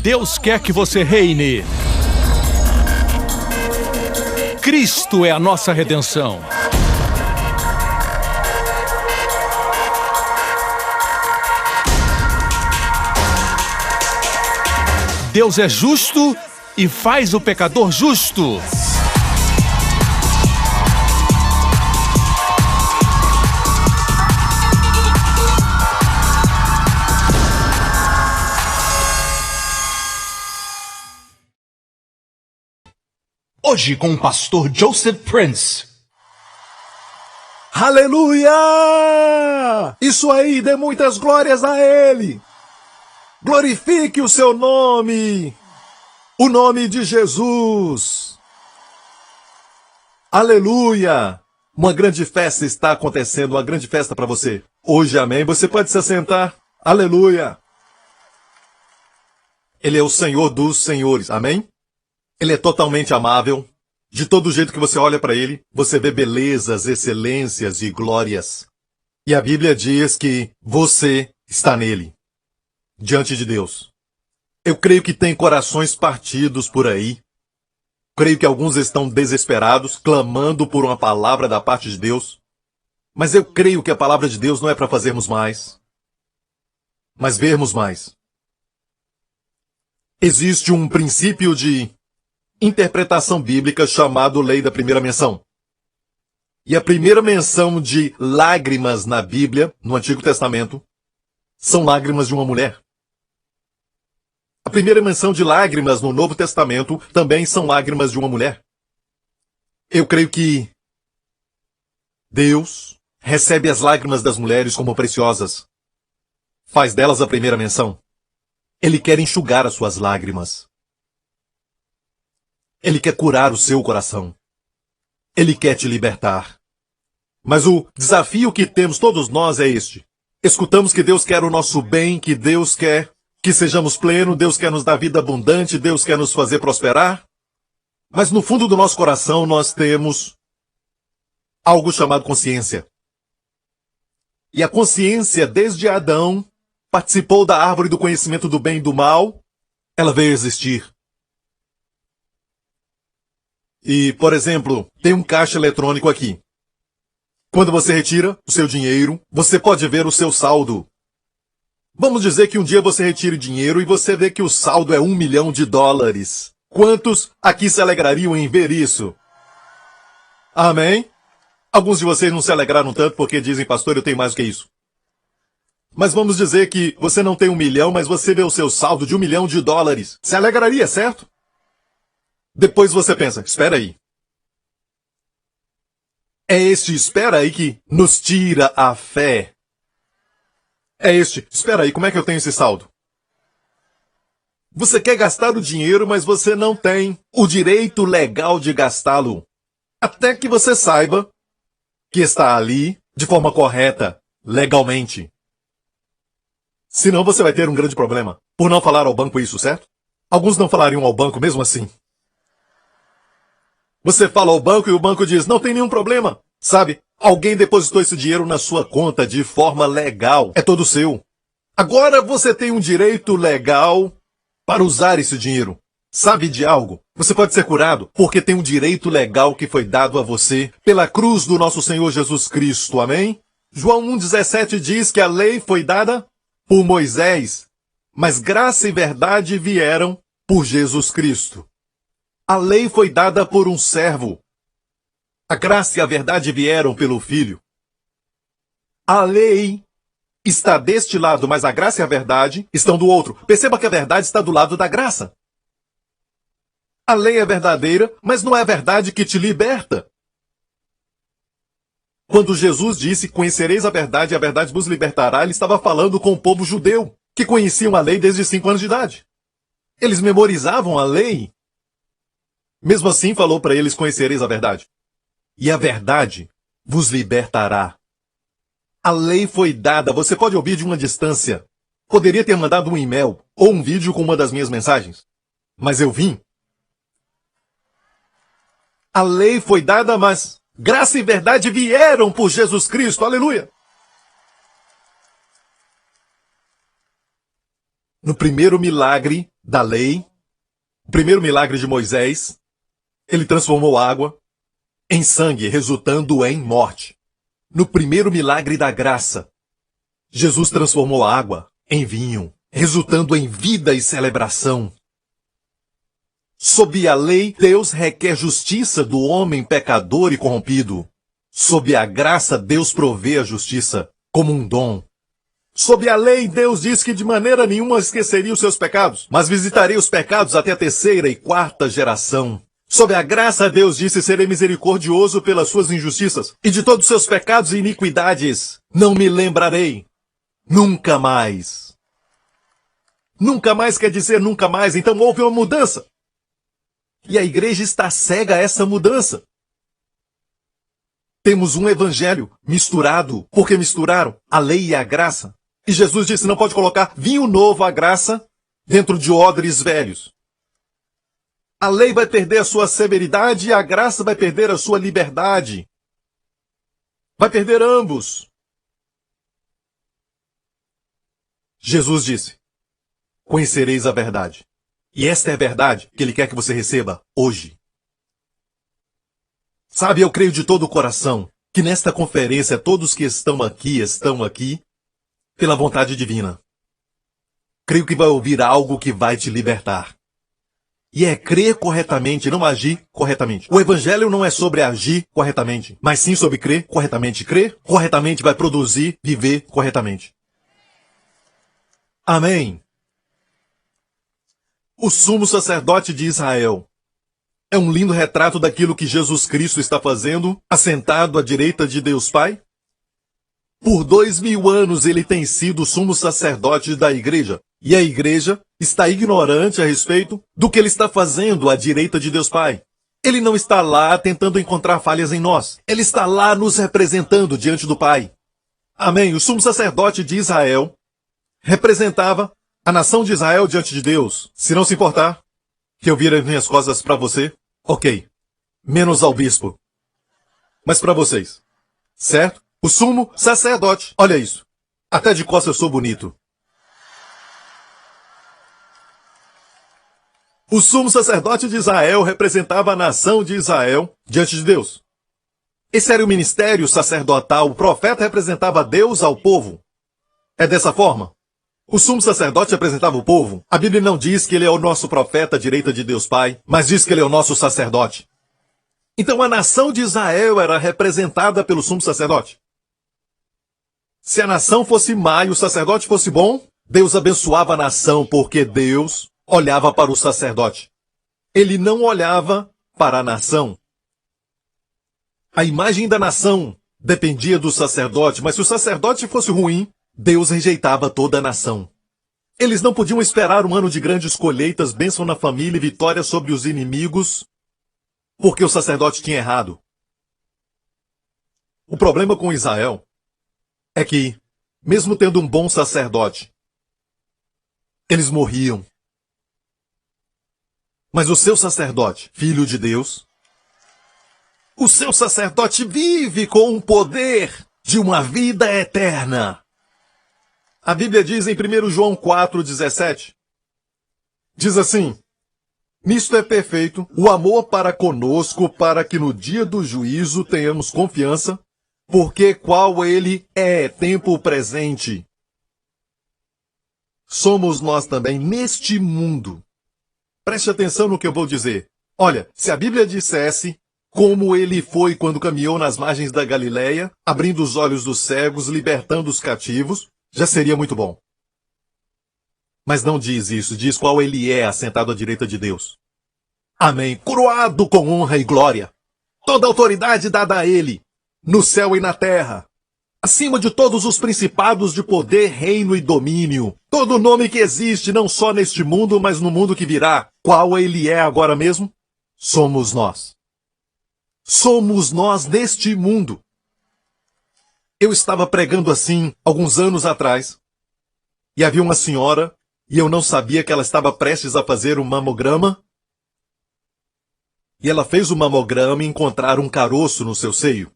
Deus quer que você reine. Cristo é a nossa redenção. Deus é justo e faz o pecador justo. Hoje com o pastor Joseph Prince. Aleluia! Isso aí, dê muitas glórias a Ele. Glorifique o seu nome, o nome de Jesus. Aleluia! Uma grande festa está acontecendo, uma grande festa para você. Hoje, amém? Você pode se assentar. Aleluia! Ele é o Senhor dos senhores, amém? Ele é totalmente amável. De todo jeito que você olha para ele, você vê belezas, excelências e glórias. E a Bíblia diz que você está nele, diante de Deus. Eu creio que tem corações partidos por aí. Creio que alguns estão desesperados, clamando por uma palavra da parte de Deus. Mas eu creio que a palavra de Deus não é para fazermos mais, mas vermos mais. Existe um princípio de interpretação bíblica chamado lei da primeira menção. E a primeira menção de lágrimas na Bíblia, no Antigo Testamento, são lágrimas de uma mulher. A primeira menção de lágrimas no Novo Testamento também são lágrimas de uma mulher. Eu creio que Deus recebe as lágrimas das mulheres como preciosas. Faz delas a primeira menção. Ele quer enxugar as suas lágrimas. Ele quer curar o seu coração. Ele quer te libertar. Mas o desafio que temos todos nós é este. Escutamos que Deus quer o nosso bem, que Deus quer que sejamos plenos, Deus quer nos dar vida abundante, Deus quer nos fazer prosperar. Mas no fundo do nosso coração nós temos algo chamado consciência. E a consciência, desde Adão, participou da árvore do conhecimento do bem e do mal. Ela veio existir. E, por exemplo, tem um caixa eletrônico aqui. Quando você retira o seu dinheiro, você pode ver o seu saldo. Vamos dizer que um dia você retire dinheiro e você vê que o saldo é $1 milhão. Quantos aqui se alegrariam em ver isso? Amém? Alguns de vocês não se alegraram tanto porque dizem, pastor, eu tenho mais do que isso. Mas vamos dizer que você não tem 1 milhão, mas você vê o seu saldo de $1 milhão. Se alegraria, certo? Depois você pensa, espera aí. É este espera aí que nos tira a fé. É este, espera aí, como é que eu tenho esse saldo? Você quer gastar o dinheiro, mas você não tem o direito legal de gastá-lo. Até que você saiba que está ali de forma correta, legalmente. Senão você vai ter um grande problema. Por não falar ao banco isso, certo? Alguns não falariam ao banco mesmo assim. Você fala ao banco e o banco diz, não tem nenhum problema. Sabe, alguém depositou esse dinheiro na sua conta de forma legal. É todo seu. Agora você tem um direito legal para usar esse dinheiro. Sabe de algo? Você pode ser curado porque tem um direito legal que foi dado a você pela cruz do nosso Senhor Jesus Cristo. Amém? João 1,17 diz que a lei foi dada por Moisés, mas graça e verdade vieram por Jesus Cristo. A lei foi dada por um servo. A graça e a verdade vieram pelo Filho. A lei está deste lado, mas a graça e a verdade estão do outro. Perceba que a verdade está do lado da graça. A lei é verdadeira, mas não é a verdade que te liberta. Quando Jesus disse, conhecereis a verdade e a verdade vos libertará, ele estava falando com o povo judeu, que conheciam a lei desde 5 anos de idade. Eles memorizavam a lei. Mesmo assim, falou para eles, conhecereis a verdade. E a verdade vos libertará. A lei foi dada, você pode ouvir de uma distância. Poderia ter mandado um e-mail ou um vídeo com uma das minhas mensagens. Mas eu vim. A lei foi dada, mas graça e verdade vieram por Jesus Cristo. Aleluia! No primeiro milagre da lei, o primeiro milagre de Moisés, ele transformou água em sangue, resultando em morte. No primeiro milagre da graça, Jesus transformou a água em vinho, resultando em vida e celebração. Sob a lei, Deus requer justiça do homem pecador e corrompido. Sob a graça, Deus provê a justiça como um dom. Sob a lei, Deus diz que de maneira nenhuma esqueceria os seus pecados, mas visitaria os pecados até a terceira e quarta geração. Sob a graça, Deus disse: serei misericordioso pelas suas injustiças, e de todos os seus pecados e iniquidades não me lembrarei. Nunca mais. Nunca mais quer dizer nunca mais, então houve uma mudança. E a igreja está cega a essa mudança. Temos um evangelho misturado, porque misturaram a lei e a graça. E Jesus disse: não pode colocar vinho novo à graça dentro de odres velhos. A lei vai perder a sua severidade e a graça vai perder a sua liberdade. Vai perder ambos. Jesus disse: conhecereis a verdade. E esta é a verdade que Ele quer que você receba hoje. Sabe, eu creio de todo o coração que nesta conferência todos que estão aqui pela vontade divina. Creio que vai ouvir algo que vai te libertar. E é crer corretamente, não agir corretamente. O evangelho não é sobre agir corretamente, mas sim sobre crer corretamente. Crer corretamente vai produzir viver corretamente. Amém. O sumo sacerdote de Israel é um lindo retrato daquilo que Jesus Cristo está fazendo, assentado à direita de Deus Pai. Por 2000 anos ele tem sido o sumo sacerdote da igreja. E a igreja está ignorante a respeito do que ele está fazendo à direita de Deus Pai. Ele não está lá tentando encontrar falhas em nós. Ele está lá nos representando diante do Pai. Amém. O sumo sacerdote de Israel representava a nação de Israel diante de Deus. Se não se importar que eu vire as minhas costas para você, ok. Menos ao bispo. Mas para vocês. Certo? O sumo sacerdote. Olha isso. Até de costas eu sou bonito. O sumo sacerdote de Israel representava a nação de Israel diante de Deus. Esse era o ministério sacerdotal. O profeta representava Deus ao povo. É dessa forma. O sumo sacerdote representava o povo. A Bíblia não diz que ele é o nosso profeta à direita de Deus Pai, mas diz que ele é o nosso sacerdote. Então a nação de Israel era representada pelo sumo sacerdote. Se a nação fosse má e o sacerdote fosse bom, Deus abençoava a nação porque Deus olhava para o sacerdote. Ele não olhava para a nação. A imagem da nação dependia do sacerdote, mas se o sacerdote fosse ruim, Deus rejeitava toda a nação. Eles não podiam esperar um ano de grandes colheitas, bênção na família e vitória sobre os inimigos, porque o sacerdote tinha errado. O problema com Israel é que, mesmo tendo um bom sacerdote, eles morriam. Mas o seu sacerdote, filho de Deus, o seu sacerdote vive com o poder de uma vida eterna. A Bíblia diz em 1 João 4,17, diz assim: nisto é perfeito o amor para conosco, para que no dia do juízo tenhamos confiança, porque qual ele é tempo presente. Somos nós também neste mundo. Preste atenção no que eu vou dizer. Olha, se a Bíblia dissesse como ele foi quando caminhou nas margens da Galileia, abrindo os olhos dos cegos, libertando os cativos, já seria muito bom. Mas não diz isso, diz qual ele é assentado à direita de Deus. Amém. Coroado com honra e glória. Toda autoridade dada a ele, no céu e na terra. Acima de todos os principados de poder, reino e domínio. Todo nome que existe, não só neste mundo, mas no mundo que virá. Qual ele é agora mesmo? Somos nós. Somos nós neste mundo. Eu estava pregando assim alguns anos atrás, e havia uma senhora, e eu não sabia que ela estava prestes a fazer um mamograma, e ela fez o mamograma e encontraram um caroço no seu seio.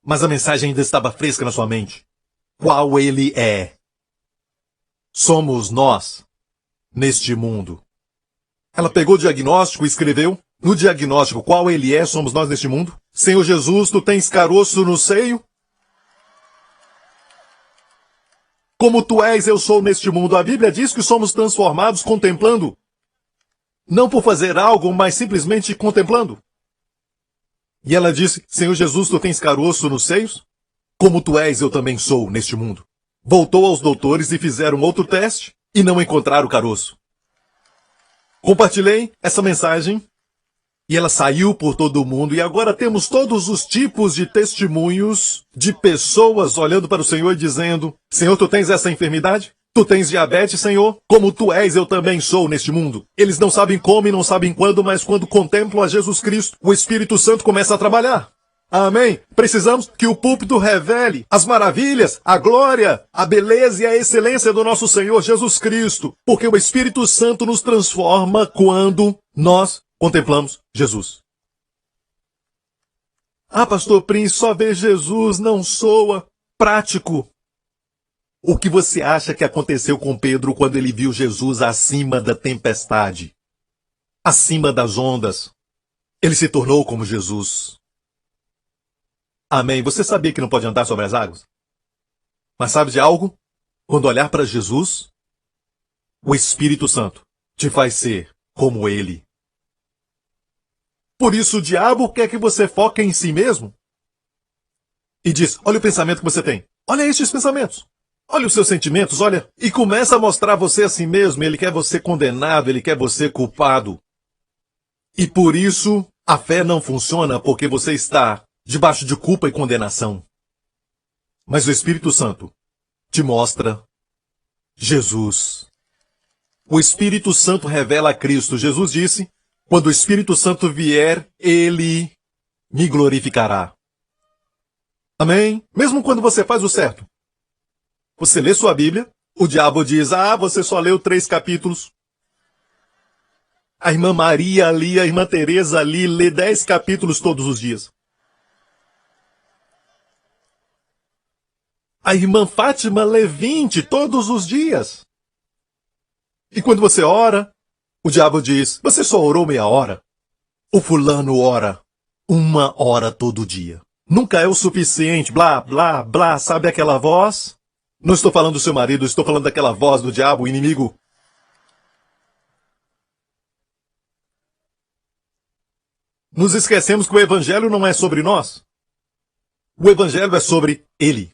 Mas a mensagem ainda estava fresca na sua mente. Qual ele é? Somos nós. neste mundo. Ela pegou o diagnóstico e escreveu. No diagnóstico, qual ele é, somos nós neste mundo. Senhor Jesus, tu tens caroço no seio? Como tu és, eu sou neste mundo. A Bíblia diz que somos transformados contemplando. Não por fazer algo, mas simplesmente contemplando. E ela disse, Senhor Jesus, tu tens caroço nos seios? Como tu és, eu também sou neste mundo. Voltou aos doutores e fizeram outro teste e não encontraram o caroço. Compartilhei essa mensagem e ela saiu por todo o mundo. E agora temos todos os tipos de testemunhos de pessoas olhando para o Senhor e dizendo, Senhor, tu tens essa enfermidade? Tu tens diabetes, Senhor? Como tu és, eu também sou neste mundo. Eles não sabem como e não sabem quando, mas quando contemplam a Jesus Cristo, o Espírito Santo começa a trabalhar. Amém? Precisamos que o púlpito revele as maravilhas, a glória, a beleza e a excelência do nosso Senhor Jesus Cristo, porque o Espírito Santo nos transforma quando nós contemplamos Jesus. Ah, pastor Prince, só ver Jesus não soa prático. O que você acha que aconteceu com Pedro quando ele viu Jesus acima da tempestade? Acima das ondas? Ele se tornou como Jesus. Amém. Você sabia que não pode andar sobre as águas? Mas sabe de algo? Quando olhar para Jesus, o Espírito Santo te faz ser como Ele. Por isso o diabo quer que você foque em si mesmo. E diz, olha o pensamento que você tem. Olha estes pensamentos. Olha os seus sentimentos, olha. E começa a mostrar você a si mesmo. Ele quer você condenado, ele quer você culpado. E por isso a fé não funciona porque você está debaixo de culpa e condenação. Mas o Espírito Santo te mostra Jesus. O Espírito Santo revela a Cristo. Jesus disse, quando o Espírito Santo vier, ele me glorificará. Amém? Mesmo quando você faz o certo. Você lê sua Bíblia, o diabo diz, você só leu 3 capítulos. A irmã Maria ali, a irmã Teresa ali, lê 10 capítulos todos os dias. A irmã Fátima lê 20 todos os dias. E quando você ora, o diabo diz, você só orou meia hora. O fulano ora 1 hora todo dia. Nunca é o suficiente, blá, blá, blá, sabe aquela voz? Não estou falando do seu marido, estou falando daquela voz do diabo, o inimigo. Nos esquecemos que o Evangelho não é sobre nós. O Evangelho é sobre Ele.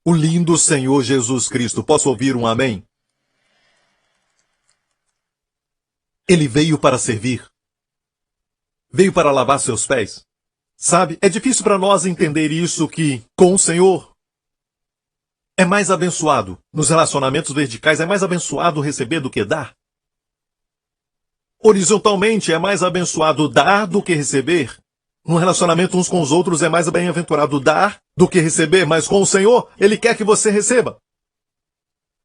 O lindo Senhor Jesus Cristo. Posso ouvir um amém? Ele veio para servir. Veio para lavar seus pés. Sabe, é difícil para nós entender isso que, com o Senhor, é mais abençoado. Nos relacionamentos verticais é mais abençoado receber do que dar. Horizontalmente é mais abençoado dar do que receber. No relacionamento uns com os outros é mais bem-aventurado dar do que receber, mas com o Senhor, Ele quer que você receba.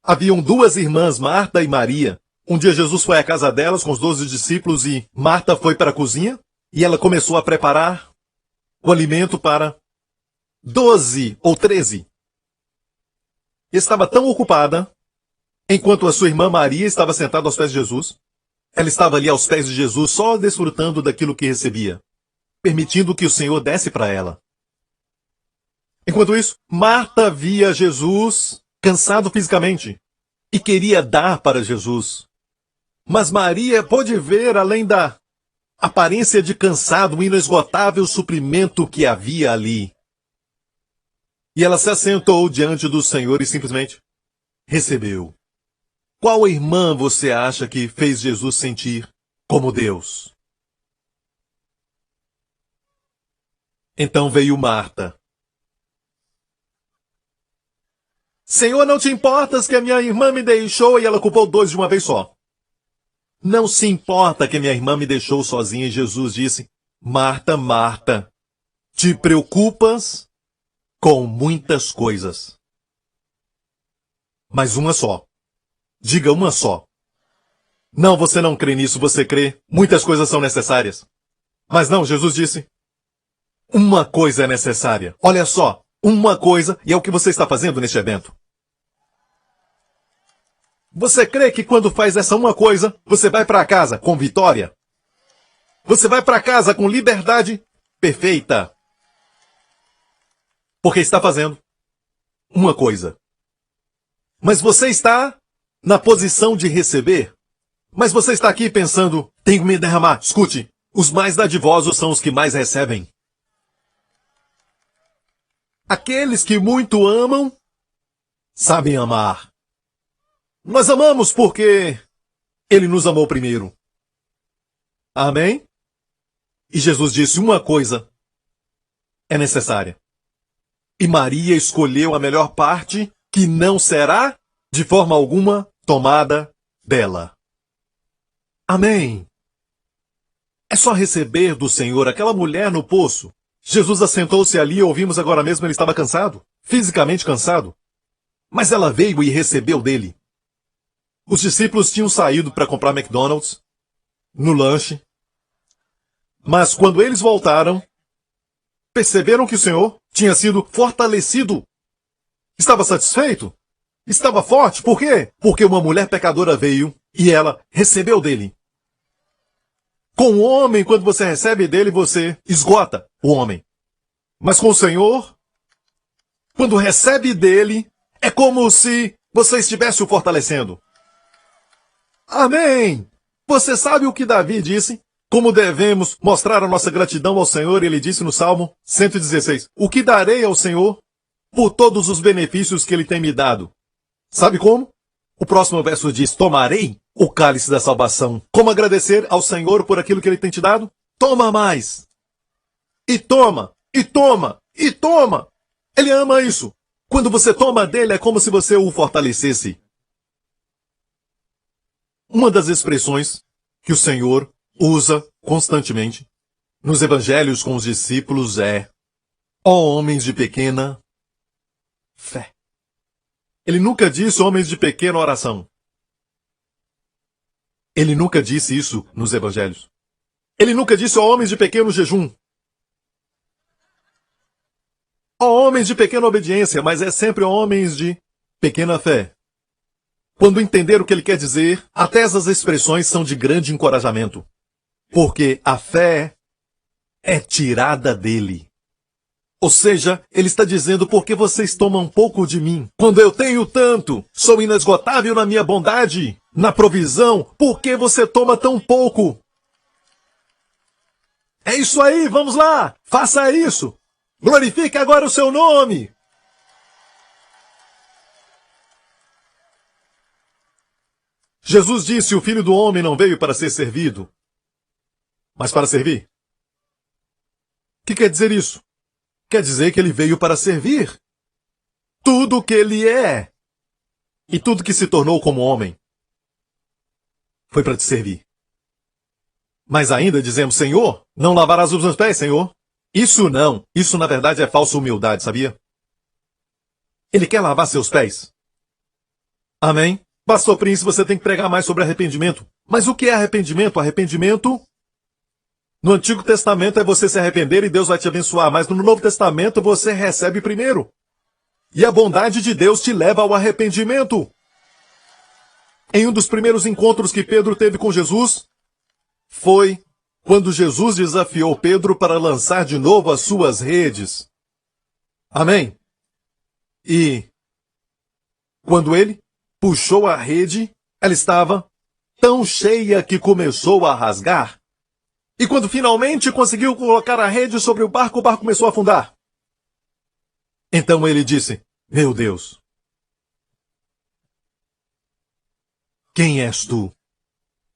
Haviam 2 irmãs, Marta e Maria. Um dia Jesus foi à casa delas com os 12 discípulos e Marta foi para a cozinha e ela começou a preparar o alimento para 12 ou 13. Estava tão ocupada, enquanto a sua irmã Maria estava sentada aos pés de Jesus. Ela estava ali aos pés de Jesus, só desfrutando daquilo que recebia, permitindo que o Senhor desse para ela. Enquanto isso, Marta via Jesus cansado fisicamente e queria dar para Jesus. Mas Maria pôde ver, além da aparência de cansado, o inesgotável suprimento que havia ali. E ela se assentou diante do Senhor e simplesmente recebeu. Qual irmã você acha que fez Jesus sentir como Deus? Então veio Marta. Senhor, não te importas que a minha irmã me deixou? E ela culpou 2 de uma vez só. Não se importa que minha irmã me deixou sozinha. E Jesus disse, Marta, Marta, te preocupas com muitas coisas. Mas uma só. Diga uma só. Não, você não crê nisso, você crê. Muitas coisas são necessárias. Mas não, Jesus disse, uma coisa é necessária. Olha só, uma coisa, e é o que você está fazendo neste evento. Você crê que quando faz essa uma coisa, você vai para casa com vitória? Você vai para casa com liberdade perfeita? Porque está fazendo uma coisa. Mas você está na posição de receber? Mas você está aqui pensando, tenho que me derramar. Escute, os mais dadivosos são os que mais recebem. Aqueles que muito amam, sabem amar. Nós amamos porque Ele nos amou primeiro. Amém? E Jesus disse, uma coisa é necessária. E Maria escolheu a melhor parte, que não será, de forma alguma, tomada dela. Amém. É só receber do Senhor aquela mulher no poço. Jesus assentou-se ali e ouvimos agora mesmo, ele estava cansado, fisicamente cansado. Mas ela veio e recebeu dele. Os discípulos tinham saído para comprar McDonald's, no lanche. Mas quando eles voltaram, perceberam que o Senhor tinha sido fortalecido. Estava satisfeito? Estava forte? Por quê? Porque uma mulher pecadora veio e ela recebeu dele. Com o homem, quando você recebe dele, você esgota o homem. Mas com o Senhor, quando recebe dele, é como se você estivesse o fortalecendo. Amém! Você sabe o que Davi disse? Como devemos mostrar a nossa gratidão ao Senhor, ele disse no Salmo 116, o que darei ao Senhor por todos os benefícios que ele tem me dado? Sabe como? O próximo verso diz, tomarei o cálice da salvação. Como agradecer ao Senhor por aquilo que ele tem te dado? Toma mais! E toma! E toma! E toma! Ele ama isso. Quando você toma dele, é como se você o fortalecesse. Uma das expressões que o Senhor usa constantemente nos evangelhos com os discípulos é ó homens de pequena fé. Ele nunca disse homens de pequena oração. Ele nunca disse isso nos evangelhos. Ele nunca disse ó homens de pequeno jejum. Ó homens de pequena obediência, mas é sempre ó homens de pequena fé. Quando entender o que ele quer dizer, até essas expressões são de grande encorajamento. Porque a fé é tirada dele. Ou seja, ele está dizendo, por que vocês tomam pouco de mim? Quando eu tenho tanto, sou inesgotável na minha bondade, na provisão, por que você toma tão pouco? É isso aí, vamos lá, faça isso. Glorifique agora o seu nome. Jesus disse, o Filho do Homem não veio para ser servido, mas para servir. O que quer dizer isso? Quer dizer que ele veio para servir. Tudo o que ele é e tudo que se tornou como homem foi para te servir. Mas ainda dizemos, Senhor, não lavarás os meus pés, Senhor. Isso não. Isso na verdade é falsa humildade, sabia? Ele quer lavar seus pés. Amém? Pastor Prince, você tem que pregar mais sobre arrependimento. Mas o que é arrependimento? Arrependimento no Antigo Testamento é você se arrepender e Deus vai te abençoar. Mas no Novo Testamento você recebe primeiro. E a bondade de Deus te leva ao arrependimento. Em um dos primeiros encontros que Pedro teve com Jesus, foi quando Jesus desafiou Pedro para lançar de novo as suas redes. Amém? E quando ele puxou a rede, ela estava tão cheia que começou a rasgar. E quando finalmente conseguiu colocar a rede sobre o barco começou a afundar. Então ele disse, meu Deus, quem és tu?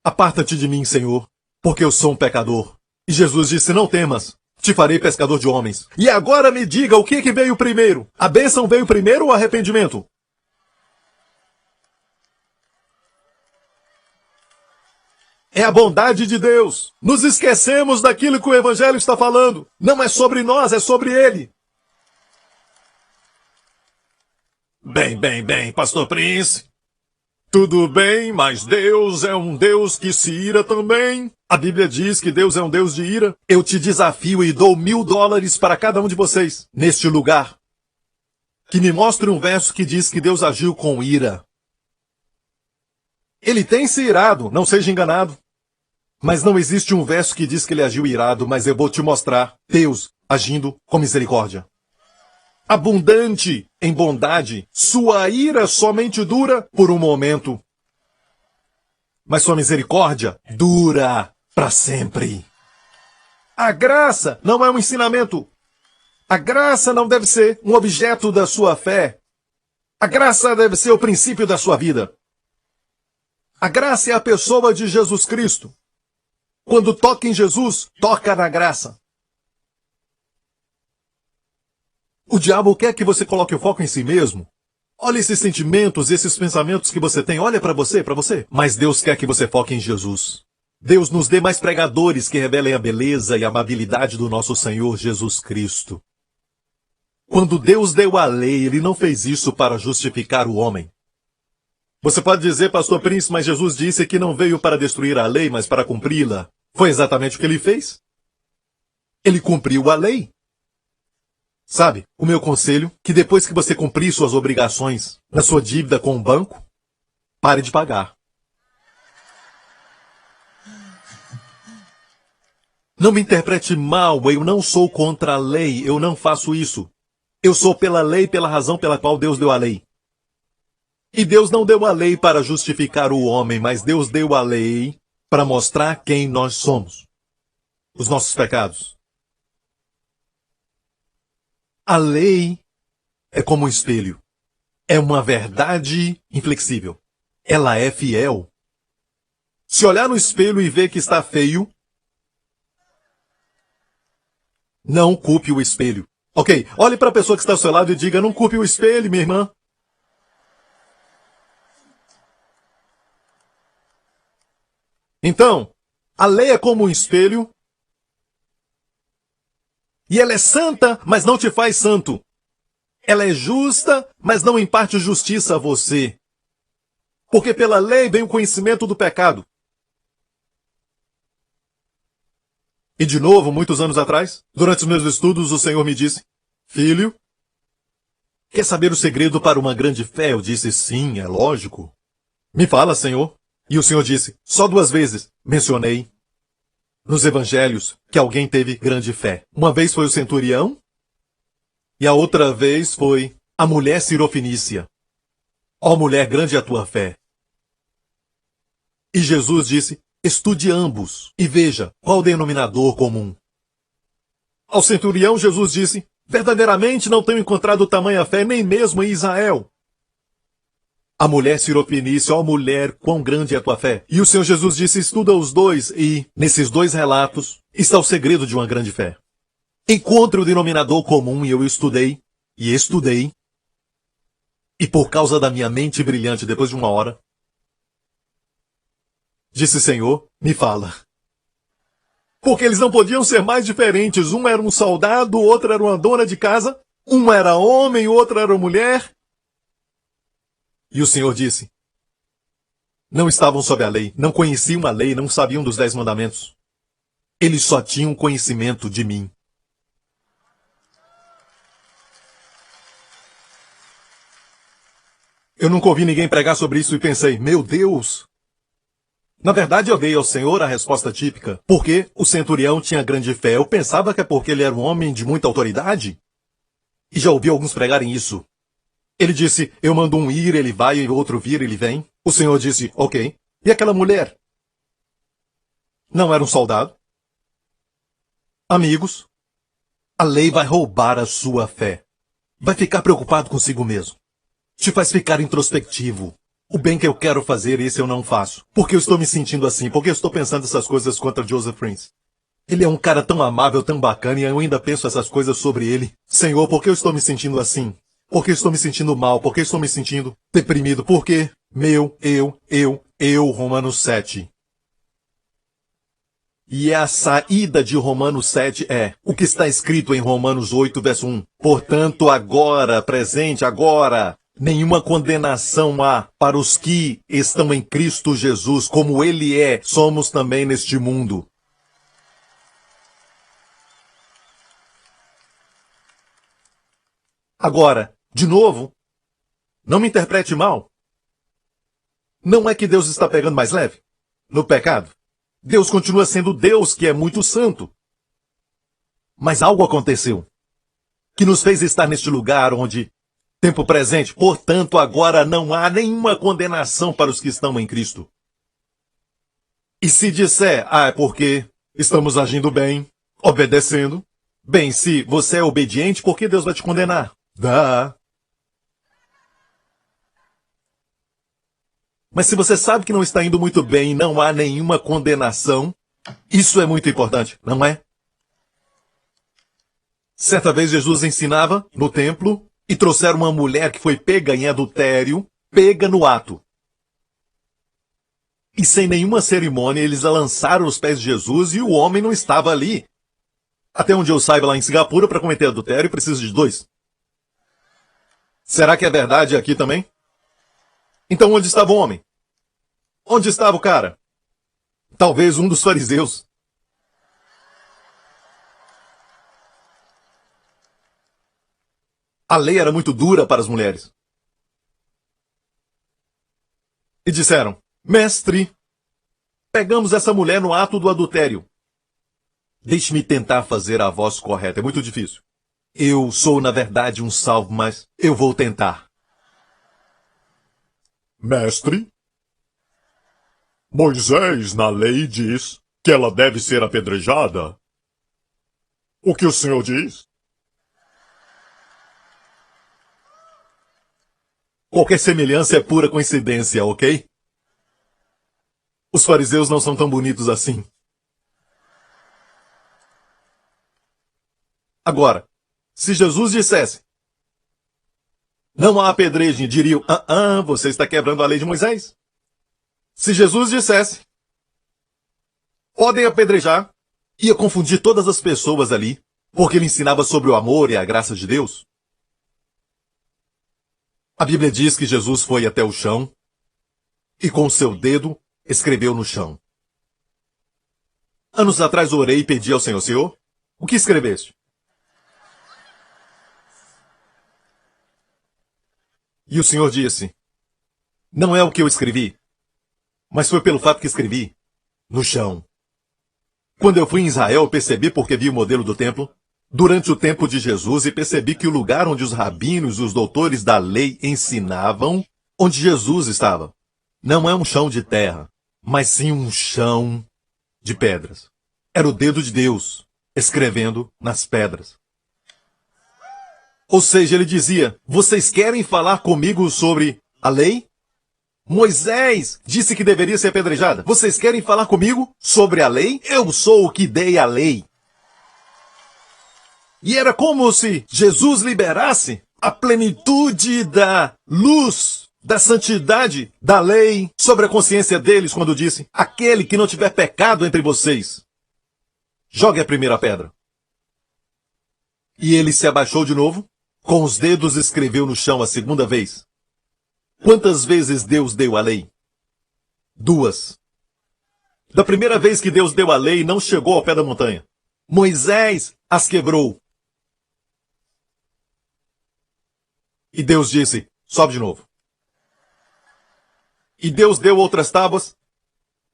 Aparta-te de mim, Senhor, porque eu sou um pecador. E Jesus disse, não temas, te farei pescador de homens. E agora me diga o que veio primeiro? A bênção veio primeiro ou o arrependimento? É a bondade de Deus. Nos esquecemos daquilo que o Evangelho está falando. Não é sobre nós, é sobre Ele. Bem, Pastor Prince. Tudo bem, mas Deus é um Deus que se ira também. A Bíblia diz que Deus é um Deus de ira. Eu te desafio e dou $1000 para cada um de vocês, neste lugar, que me mostre um verso que diz que Deus agiu com ira. Ele tem se irado, não seja enganado. Mas não existe um verso que diz que ele agiu irado, mas eu vou te mostrar Deus agindo com misericórdia. Abundante em bondade, sua ira somente dura por um momento. Mas sua misericórdia dura para sempre. A graça não é um ensinamento. A graça não deve ser um objeto da sua fé. A graça deve ser o princípio da sua vida. A graça é a pessoa de Jesus Cristo. Quando toca em Jesus, toca na graça. O diabo quer que você coloque o foco em si mesmo. Olha esses sentimentos, esses pensamentos que você tem. Olha para você, para você. Mas Deus quer que você foque em Jesus. Deus nos dê mais pregadores que revelem a beleza e a amabilidade do nosso Senhor Jesus Cristo. Quando Deus deu a lei, Ele não fez isso para justificar o homem. Você pode dizer, pastor Prince, mas Jesus disse que não veio para destruir a lei, mas para cumpri-la. Foi exatamente o que Ele fez. Ele cumpriu a lei. Sabe, o meu conselho, que depois que você cumprir suas obrigações na sua dívida com o banco, pare de pagar. Não me interprete mal, eu não sou contra a lei, eu não faço isso. Eu sou pela lei, pela razão pela qual Deus deu a lei. E Deus não deu a lei para justificar o homem, mas Deus deu a lei para mostrar quem nós somos. Os nossos pecados. A lei é como um espelho. É uma verdade inflexível. Ela é fiel. Se olhar no espelho e ver que está feio, não culpe o espelho. Ok, olhe para a pessoa que está ao seu lado e diga, não culpe o espelho, minha irmã. Então, a lei é como um espelho, e ela é santa, mas não te faz santo. Ela é justa, mas não imparte justiça a você. Porque pela lei vem o conhecimento do pecado. E de novo, muitos anos atrás, durante os meus estudos, o Senhor me disse, filho, quer saber o segredo para uma grande fé? Eu disse, sim, é lógico. Me fala, Senhor. E o Senhor disse, só 2 vezes mencionei nos evangelhos que alguém teve grande fé. Uma vez foi o centurião, e a outra vez foi a mulher sirofenícia. Ó mulher, grande é a tua fé. E Jesus disse, estude ambos e veja qual o denominador comum. Ao centurião, Jesus disse, verdadeiramente não tenho encontrado tamanha fé nem mesmo em Israel. A mulher sirofenícia, ó mulher, quão grande é a tua fé. E o Senhor Jesus disse, estuda os dois, e nesses 2 relatos está o segredo de uma grande fé. Encontre o denominador comum, e eu estudei, e por causa da minha mente brilhante, depois de 1 hora, disse, Senhor, me fala. Porque eles não podiam ser mais diferentes. Um era um soldado, o outro era uma dona de casa, um era homem, o outro era mulher. E o Senhor disse, não estavam sob a lei, não conheciam a lei, não sabiam dos 10 mandamentos. Eles só tinham conhecimento de mim. Eu nunca ouvi ninguém pregar sobre isso e pensei, meu Deus! Na verdade, eu dei ao Senhor a resposta típica. Porque o centurião tinha grande fé. Eu pensava que é porque ele era um homem de muita autoridade. E já ouvi alguns pregarem isso. Ele disse, eu mando um ir, ele vai, e outro vir, ele vem. O Senhor disse, ok. E aquela mulher? Não era um soldado? Amigos, a lei vai roubar a sua fé. Vai ficar preocupado consigo mesmo. Te faz ficar introspectivo. O bem que eu quero fazer, esse eu não faço. Porque eu estou me sentindo assim, porque eu estou pensando essas coisas contra Joseph Prince. Ele é um cara tão amável, tão bacana, e eu ainda penso essas coisas sobre ele. Senhor, por que eu estou me sentindo assim? Por que eu estou me sentindo mal? Por que eu estou me sentindo deprimido? Por quê? Eu, Romanos 7. E a saída de Romanos 7 é o que está escrito em Romanos 8, verso 1. Portanto, agora, presente, agora, nenhuma condenação há para os que estão em Cristo Jesus, como Ele é, somos também neste mundo. Agora, de novo, não me interprete mal. Não é que Deus está pegando mais leve no pecado. Deus continua sendo Deus, que é muito santo. Mas algo aconteceu que nos fez estar neste lugar onde, tempo presente, portanto, agora não há nenhuma condenação para os que estão em Cristo. E se disser, é porque estamos agindo bem, obedecendo, bem, se você é obediente, por que Deus vai te condenar? Dá. Mas se você sabe que não está indo muito bem e não há nenhuma condenação, isso é muito importante, não é? Certa vez Jesus ensinava no templo e trouxeram uma mulher que foi pega em adultério, pega no ato. E sem nenhuma cerimônia eles a lançaram aos pés de Jesus e o homem não estava ali. Até onde eu saiba, lá em Singapura, para cometer adultério precisa de 2. Será que é verdade aqui também? Então onde estava o homem? Onde estava o cara? Talvez um dos fariseus. A lei era muito dura para as mulheres. E disseram, mestre, pegamos essa mulher no ato do adultério. Deixe-me tentar fazer a voz correta, é muito difícil. Eu sou, na verdade, um salvo, mas eu vou tentar. Mestre, Moisés na lei diz que ela deve ser apedrejada. O que o senhor diz? Qualquer semelhança é pura coincidência, ok? Os fariseus não são tão bonitos assim. Agora, se Jesus dissesse, não há apedrejem, diriam, você está quebrando a lei de Moisés. Se Jesus dissesse, podem apedrejar, ia confundir todas as pessoas ali, porque ele ensinava sobre o amor e a graça de Deus. A Bíblia diz que Jesus foi até o chão e com o seu dedo escreveu no chão. Anos atrás orei e pedi ao Senhor, Senhor, o que escreveste? E o Senhor disse, não é o que eu escrevi, mas foi pelo fato que escrevi no chão. Quando eu fui em Israel, percebi porque vi o modelo do templo durante o tempo de Jesus e percebi que o lugar onde os rabinos e os doutores da lei ensinavam, onde Jesus estava, não é um chão de terra, mas sim um chão de pedras. Era o dedo de Deus escrevendo nas pedras. Ou seja, ele dizia, vocês querem falar comigo sobre a lei? Moisés disse que deveria ser apedrejada. Vocês querem falar comigo sobre a lei? Eu sou o que dei a lei. E era como se Jesus liberasse a plenitude da luz, da santidade, da lei sobre a consciência deles quando disse, aquele que não tiver pecado entre vocês, jogue a primeira pedra. E ele se abaixou de novo, com os dedos escreveu no chão a segunda vez. Quantas vezes Deus deu a lei? 2. Da primeira vez que Deus deu a lei, não chegou ao pé da montanha. Moisés as quebrou. E Deus disse, sobe de novo. E Deus deu outras tábuas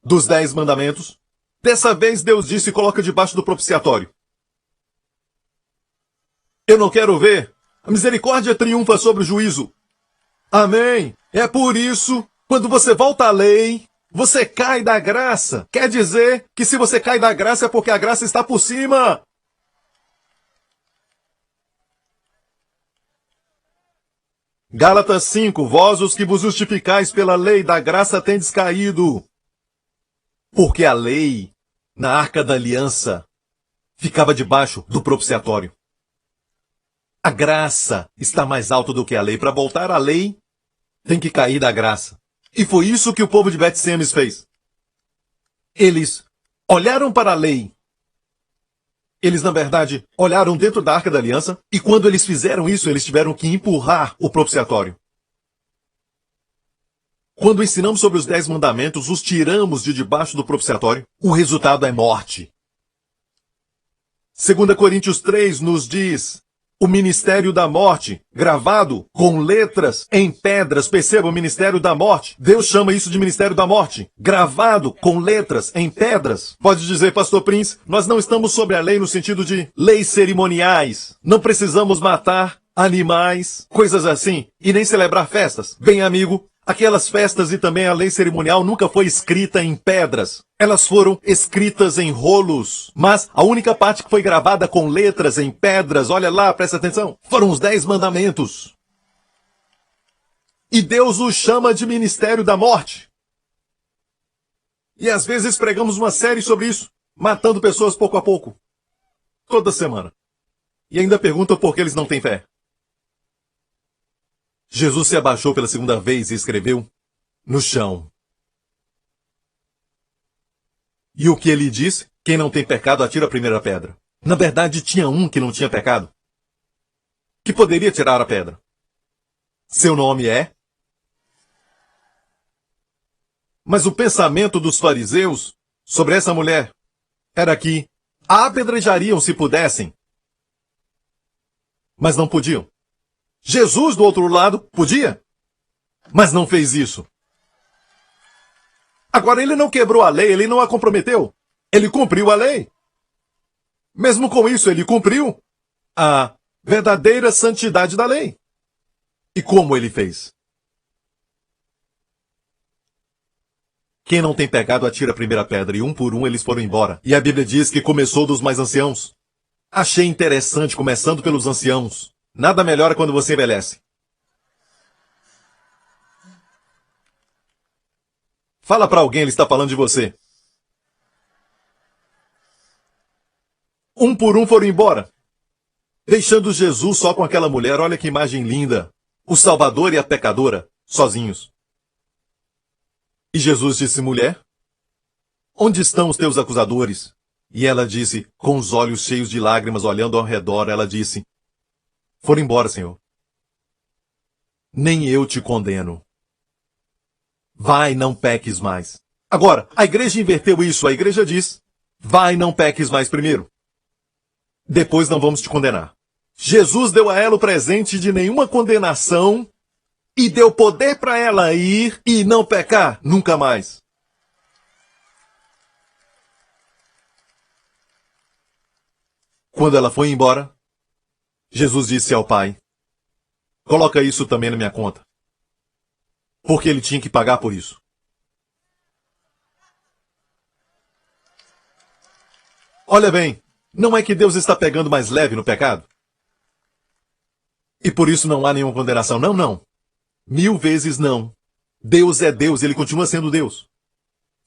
dos 10 mandamentos. Dessa vez Deus disse, coloca debaixo do propiciatório. Eu não quero ver. A misericórdia triunfa sobre o juízo. Amém. É por isso, quando você volta à lei, você cai da graça. Quer dizer que se você cai da graça é porque a graça está por cima. Gálatas 5, vós os que vos justificais pela lei da graça tendes caído. Porque a lei, na arca da aliança, ficava debaixo do propiciatório. A graça está mais alta do que a lei. Para voltar à lei, tem que cair da graça. E foi isso que o povo de Bet-Semes fez. Eles olharam para a lei. Eles, na verdade, olharam dentro da Arca da Aliança, e quando eles fizeram isso, eles tiveram que empurrar o propiciatório. Quando ensinamos sobre os 10 mandamentos, os tiramos de debaixo do propiciatório, o resultado é morte. 2 Coríntios 3 nos diz o ministério da morte, gravado com letras em pedras. Perceba, o ministério da morte. Deus chama isso de ministério da morte, gravado com letras em pedras. Pode dizer, Pastor Prince, nós não estamos sobre a lei no sentido de leis cerimoniais. Não precisamos matar animais, coisas assim, e nem celebrar festas. Bem, amigo, aquelas festas e também a lei cerimonial nunca foi escrita em pedras. Elas foram escritas em rolos. Mas a única parte que foi gravada com letras em pedras, olha lá, presta atenção, foram os 10 mandamentos. E Deus os chama de ministério da morte. E às vezes pregamos uma série sobre isso, matando pessoas pouco a pouco. Toda semana. E ainda perguntam por que eles não têm fé. Jesus se abaixou pela segunda vez e escreveu no chão. E o que ele disse? Quem não tem pecado, atira a primeira pedra. Na verdade, tinha um que não tinha pecado, que poderia tirar a pedra. Seu nome é? Mas o pensamento dos fariseus sobre essa mulher era que a apedrejariam se pudessem, mas não podiam. Jesus, do outro lado, podia, mas não fez isso. Agora, ele não quebrou a lei, ele não a comprometeu. Ele cumpriu a lei. Mesmo com isso, ele cumpriu a verdadeira santidade da lei. E como ele fez? Quem não tem pecado, atira a primeira pedra, e um por um eles foram embora. E a Bíblia diz que começou dos mais anciãos. Achei interessante, começando pelos anciãos. Nada melhora quando você envelhece. Fala para alguém, ele está falando de você. Um por um foram embora, deixando Jesus só com aquela mulher. Olha que imagem linda. O Salvador e a pecadora, sozinhos. E Jesus disse, mulher, onde estão os teus acusadores? E ela disse, com os olhos cheios de lágrimas, olhando ao redor, ela disse, foram embora, Senhor. Nem eu te condeno. Vai, não peques mais. Agora, a igreja inverteu isso. A igreja diz, vai, não peques mais primeiro. Depois não vamos te condenar. Jesus deu a ela o presente de nenhuma condenação e deu poder para ela ir e não pecar nunca mais. Quando ela foi embora, Jesus disse ao Pai, coloca isso também na minha conta. Porque ele tinha que pagar por isso. Olha bem, não é que Deus está pegando mais leve no pecado? E por isso não há nenhuma condenação. Não, não. 1000 vezes não. Deus é Deus, ele continua sendo Deus.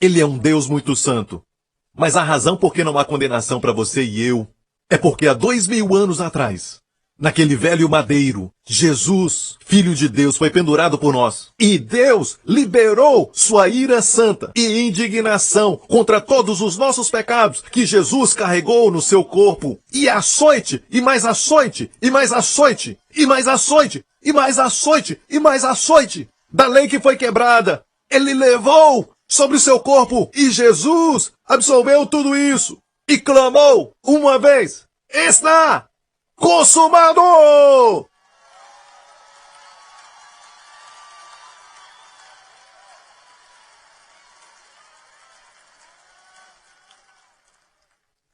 Ele é um Deus muito santo. Mas a razão por que não há condenação para você e eu é porque há 2000 anos atrás, naquele velho madeiro, Jesus, Filho de Deus, foi pendurado por nós. E Deus liberou sua ira santa e indignação contra todos os nossos pecados que Jesus carregou no seu corpo. E açoite, e mais açoite, e mais açoite, e mais açoite, e mais açoite, e mais açoite da lei que foi quebrada. Ele levou sobre o seu corpo e Jesus absolveu tudo isso e clamou uma vez, está consumado!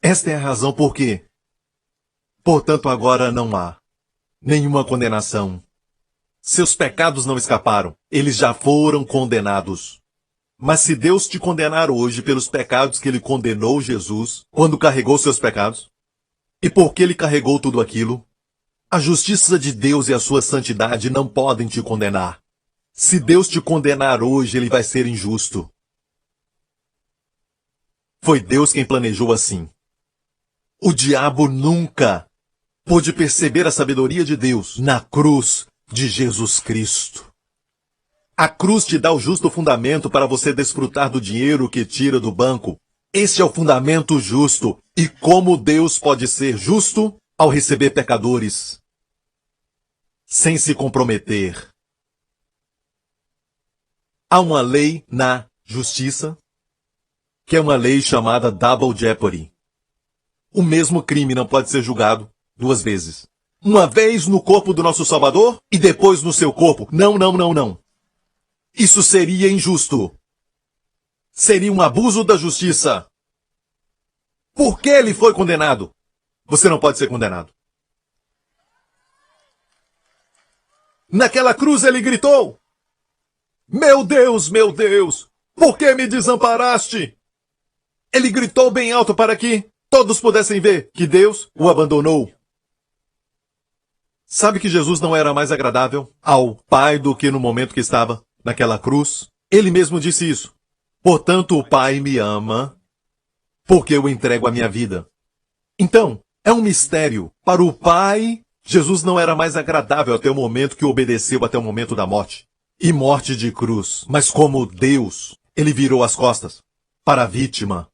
Esta é a razão por quê. Portanto, agora não há nenhuma condenação. Seus pecados não escaparam. Eles já foram condenados. Mas se Deus te condenar hoje pelos pecados que ele condenou Jesus, quando carregou seus pecados, e porque ele carregou tudo aquilo, a justiça de Deus e a sua santidade não podem te condenar. Se Deus te condenar hoje, ele vai ser injusto. Foi Deus quem planejou assim. O diabo nunca pôde perceber a sabedoria de Deus na cruz de Jesus Cristo. A cruz te dá o justo fundamento para você desfrutar do dinheiro que tira do banco. Este é o fundamento justo. E como Deus pode ser justo ao receber pecadores sem se comprometer? Há uma lei na justiça, que é uma lei chamada Double Jeopardy. O mesmo crime não pode ser julgado 2 vezes. Uma vez no corpo do nosso Salvador e depois no seu corpo. Não, não, não, não. Isso seria injusto. Seria um abuso da justiça. Por que ele foi condenado? Você não pode ser condenado. Naquela cruz ele gritou: meu Deus, por que me desamparaste? Ele gritou bem alto para que todos pudessem ver que Deus o abandonou. Sabe que Jesus não era mais agradável ao Pai do que no momento que estava naquela cruz? Ele mesmo disse isso. Portanto, o Pai me ama, porque eu entrego a minha vida. Então, é um mistério. Para o Pai, Jesus não era mais agradável até o momento que obedeceu até o momento da morte. E morte de cruz. Mas como Deus, ele virou as costas para a vítima.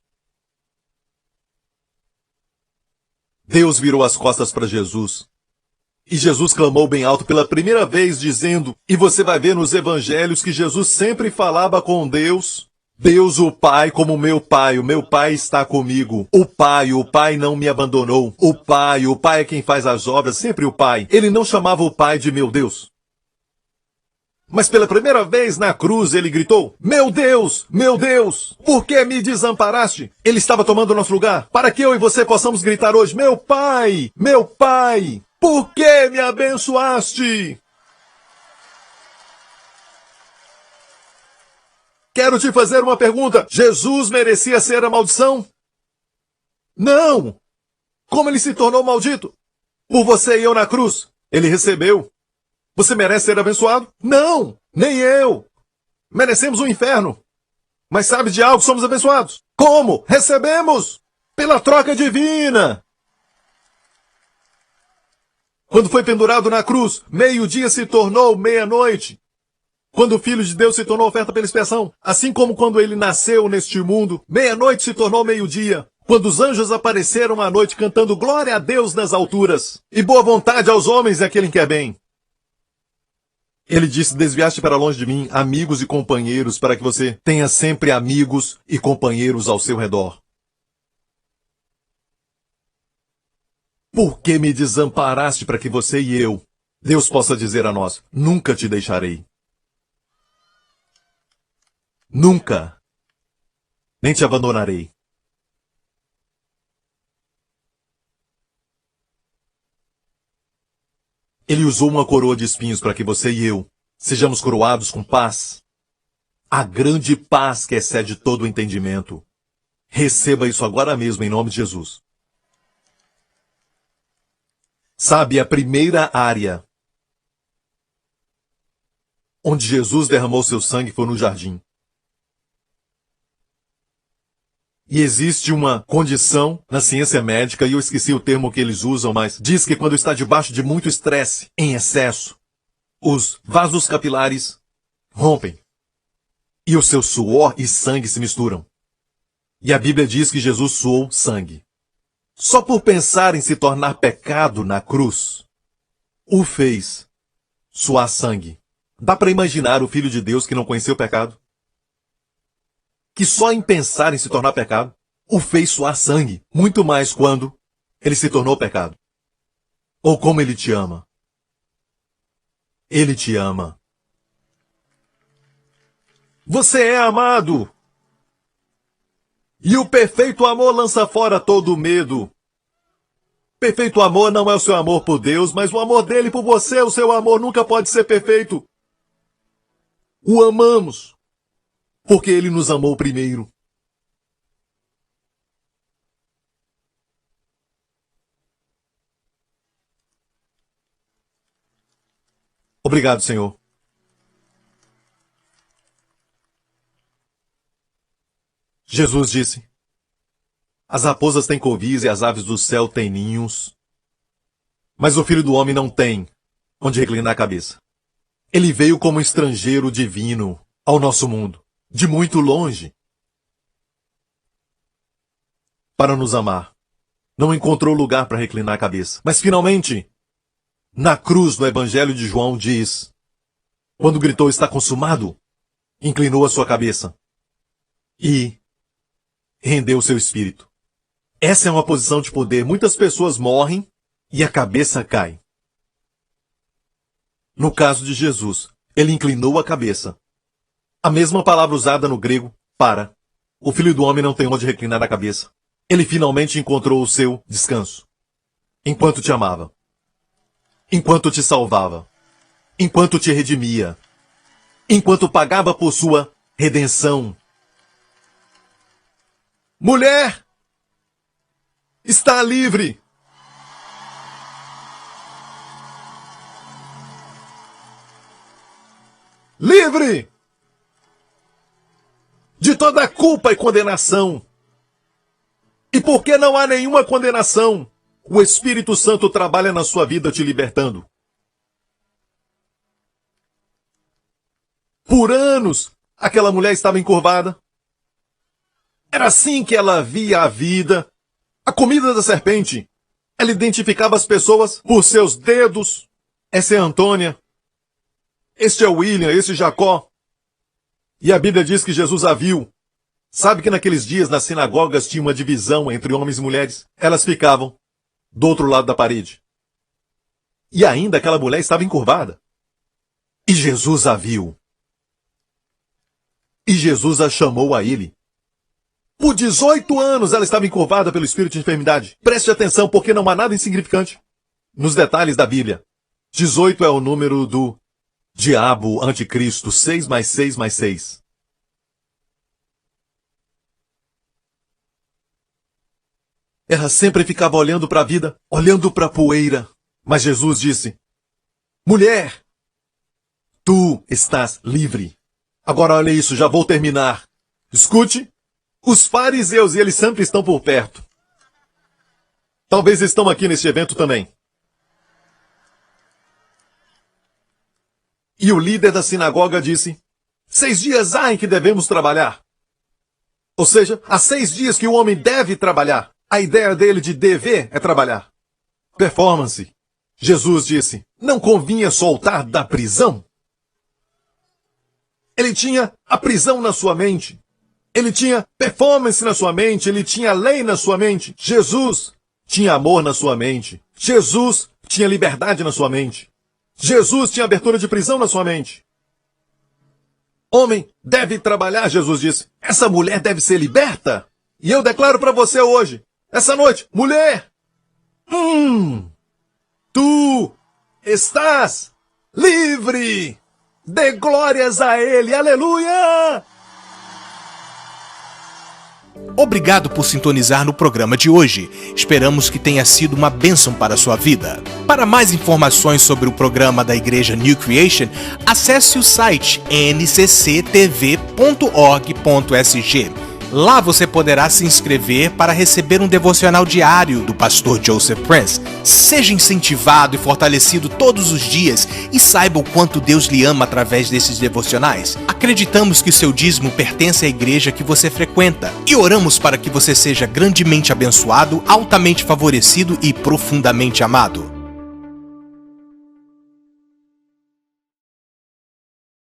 Deus virou as costas para Jesus. E Jesus clamou bem alto pela primeira vez, dizendo, e você vai ver nos evangelhos que Jesus sempre falava com Deus, Deus o Pai como o meu Pai está comigo. O Pai não me abandonou. O Pai é quem faz as obras, sempre o Pai. Ele não chamava o Pai de meu Deus. Mas pela primeira vez na cruz ele gritou, meu Deus, por que me desamparaste? Ele estava tomando nosso lugar, para que eu e você possamos gritar hoje, meu Pai, por que me abençoaste? Quero te fazer uma pergunta. Jesus merecia ser a maldição? Não! Como ele se tornou maldito? Por você e eu na cruz. Ele recebeu. Você merece ser abençoado? Não! Nem eu! Merecemos o inferno. Mas sabe de algo? Somos abençoados. Como? Recebemos! Pela troca divina! Quando foi pendurado na cruz, meio-dia se tornou meia-noite. Quando o Filho de Deus se tornou oferta pela expiação, assim como quando ele nasceu neste mundo, meia-noite se tornou meio-dia. Quando os anjos apareceram à noite cantando glória a Deus nas alturas e boa vontade aos homens e àquele que é bem. Ele disse, desviaste para longe de mim amigos e companheiros para que você tenha sempre amigos e companheiros ao seu redor. Por que me desamparaste para que você e eu, Deus possa dizer a nós, nunca te deixarei. Nunca. Nem te abandonarei. Ele usou uma coroa de espinhos para que você e eu sejamos coroados com paz. A grande paz que excede todo o entendimento. Receba isso agora mesmo em nome de Jesus. Sabe, a primeira área onde Jesus derramou seu sangue foi no jardim. E existe uma condição na ciência médica, e eu esqueci o termo que eles usam, mas diz que quando está debaixo de muito estresse, em excesso, os vasos capilares rompem. E o seu suor e sangue se misturam. E a Bíblia diz que Jesus suou sangue. Só por pensar em se tornar pecado na cruz, o fez suar sangue. Dá para imaginar o Filho de Deus que não conheceu o pecado? Que só em pensar em se tornar pecado, o fez suar sangue, muito mais quando ele se tornou pecado. Ou como ele te ama. Ele te ama. Você é amado. E o perfeito amor lança fora todo medo. Perfeito amor não é o seu amor por Deus, mas o amor dele por você. O seu amor nunca pode ser perfeito. O amamos. Porque ele nos amou primeiro. Obrigado, Senhor. Jesus disse, as raposas têm covis e as aves do céu têm ninhos, mas o Filho do Homem não tem onde reclinar a cabeça. Ele veio como estrangeiro divino ao nosso mundo, de muito longe, para nos amar. Não encontrou lugar para reclinar a cabeça. Mas finalmente, na cruz do Evangelho de João diz, quando gritou está consumado, inclinou a sua cabeça e rendeu seu espírito. Essa é uma posição de poder. Muitas pessoas morrem e a cabeça cai. No caso de Jesus, ele inclinou a cabeça. A mesma palavra usada no grego, para. O Filho do Homem não tem onde reclinar a cabeça. Ele finalmente encontrou o seu descanso. Enquanto te amava. Enquanto te salvava. Enquanto te redimia. Enquanto pagava por sua redenção. Mulher! Está livre! Livre! De toda culpa e condenação. E porque não há nenhuma condenação, o Espírito Santo trabalha na sua vida te libertando. Por anos, aquela mulher estava encurvada. Era assim que ela via a vida. A comida da serpente. Ela identificava as pessoas por seus dedos. Essa é a Antônia. Este é o William, esse é Jacó. E a Bíblia diz que Jesus a viu. Sabe que naqueles dias nas sinagogas tinha uma divisão entre homens e mulheres? Elas ficavam do outro lado da parede. E ainda aquela mulher estava encurvada. E Jesus a viu. E Jesus a chamou a ele. Por 18 anos ela estava encurvada pelo espírito de enfermidade. Preste atenção, porque não há nada insignificante nos detalhes da Bíblia. 18 é o número do diabo anticristo. 6 mais 6 mais 6. Ela sempre ficava olhando para a vida, olhando para a poeira. Mas Jesus disse, mulher, tu estás livre. Agora olha isso, já vou terminar. Escute, os fariseus, e eles sempre estão por perto. Talvez estão aqui neste evento também. E o líder da sinagoga disse, 6 dias há em que devemos trabalhar. Ou seja, há 6 dias que o homem deve trabalhar. A ideia dele de dever é trabalhar. Performance. Jesus disse, não convinha soltar da prisão? Ele tinha a prisão na sua mente. Ele tinha performance na sua mente. Ele tinha lei na sua mente. Jesus tinha amor na sua mente. Jesus tinha liberdade na sua mente. Jesus tinha abertura de prisão na sua mente. Homem deve trabalhar, Jesus disse. Essa mulher deve ser liberta. E eu declaro para você hoje, essa noite, mulher, tu estás livre. Dê glórias a Ele. Aleluia! Obrigado por sintonizar no programa de hoje. Esperamos que tenha sido uma bênção para a sua vida. Para mais informações sobre o programa da Igreja New Creation, acesse o site ncctv.org.sg. Lá você poderá se inscrever para receber um devocional diário do pastor Joseph Prince. Seja incentivado e fortalecido todos os dias e saiba o quanto Deus lhe ama através desses devocionais. Acreditamos que seu dízimo pertence à igreja que você frequenta e oramos para que você seja grandemente abençoado, altamente favorecido e profundamente amado.